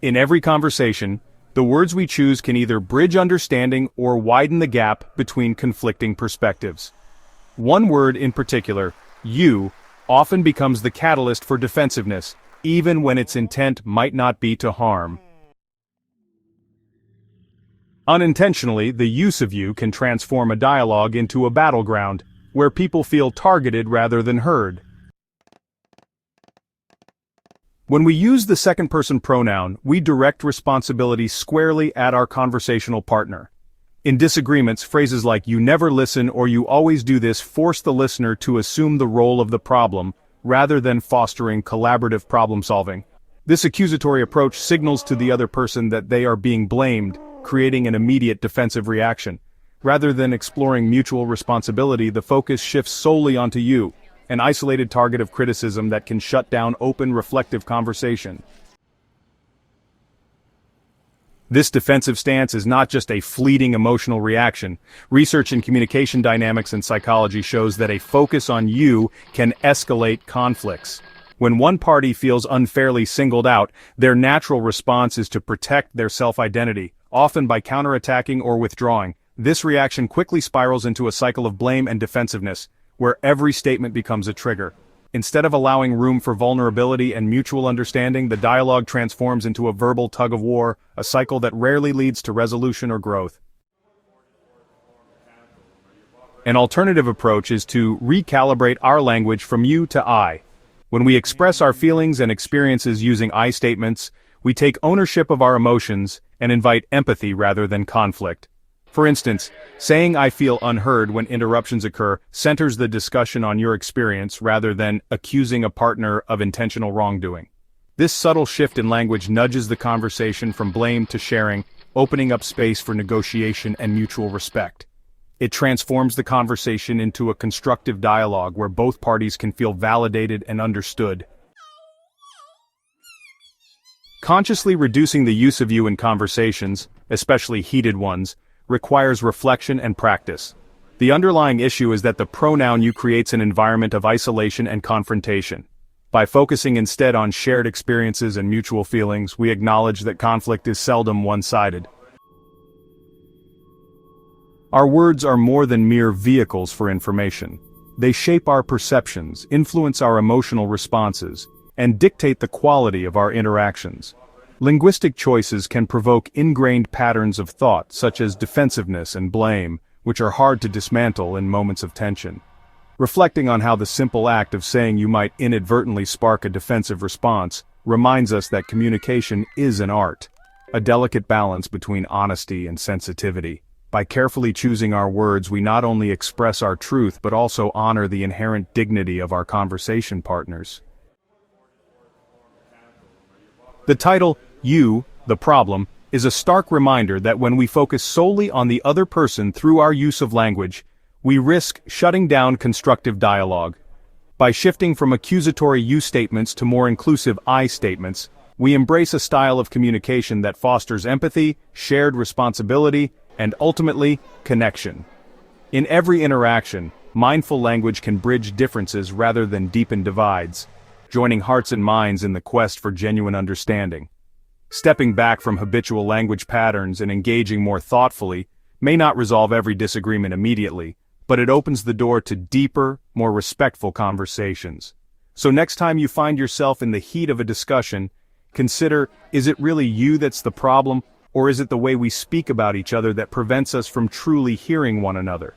In every conversation, the words we choose can either bridge understanding or widen the gap between conflicting perspectives. One word in particular, you, often becomes the catalyst for defensiveness, even when its intent might not be to harm. Unintentionally, the use of you can transform a dialogue into a battleground, where people feel targeted rather than heard. When we use the second-person pronoun, we direct responsibility squarely at our conversational partner. In disagreements, phrases like "you never listen" or "you always do this" force the listener to assume the role of the problem, rather than fostering collaborative problem-solving. This accusatory approach signals to the other person that they are being blamed, creating an immediate defensive reaction. Rather than exploring mutual responsibility, the focus shifts solely onto you, an isolated target of criticism that can shut down open, reflective conversation. This defensive stance is not just a fleeting emotional reaction. Research in communication dynamics and psychology shows that a focus on you can escalate conflicts. When one party feels unfairly singled out, their natural response is to protect their self-identity, often by counterattacking or withdrawing. This reaction quickly spirals into a cycle of blame and defensiveness, where every statement becomes a trigger. Instead of allowing room for vulnerability and mutual understanding, the dialogue transforms into a verbal tug-of-war, a cycle that rarely leads to resolution or growth. An alternative approach is to recalibrate our language from you to I. When we express our feelings and experiences using I statements, we take ownership of our emotions and invite empathy rather than conflict. For instance, saying "I feel unheard" when interruptions occur centers the discussion on your experience rather than accusing a partner of intentional wrongdoing. This subtle shift in language nudges the conversation from blame to sharing, opening up space for negotiation and mutual respect. It transforms the conversation into a constructive dialogue where both parties can feel validated and understood. Consciously reducing the use of you in conversations, especially heated ones, requires reflection and practice. The underlying issue is that the pronoun you creates an environment of isolation and confrontation. By focusing instead on shared experiences and mutual feelings, we acknowledge that conflict is seldom one-sided. Our words are more than mere vehicles for information. They shape our perceptions, influence our emotional responses, and dictate the quality of our interactions. Linguistic choices can provoke ingrained patterns of thought, such as defensiveness and blame, which are hard to dismantle in moments of tension. Reflecting on how the simple act of saying you might inadvertently spark a defensive response reminds us that communication is an art, a delicate balance between honesty and sensitivity. By carefully choosing our words, we not only express our truth but also honor the inherent dignity of our conversation partners. The title, "You, the Problem," is a stark reminder that when we focus solely on the other person through our use of language, we risk shutting down constructive dialogue. By shifting from accusatory you statements to more inclusive I statements, we embrace a style of communication that fosters empathy, shared responsibility, and ultimately, connection. In every interaction, mindful language can bridge differences rather than deepen divides, joining hearts and minds in the quest for genuine understanding. Stepping back from habitual language patterns and engaging more thoughtfully may not resolve every disagreement immediately, but it opens the door to deeper, more respectful conversations. So next time you find yourself in the heat of a discussion, consider, is it really you that's the problem, or is it the way we speak about each other that prevents us from truly hearing one another?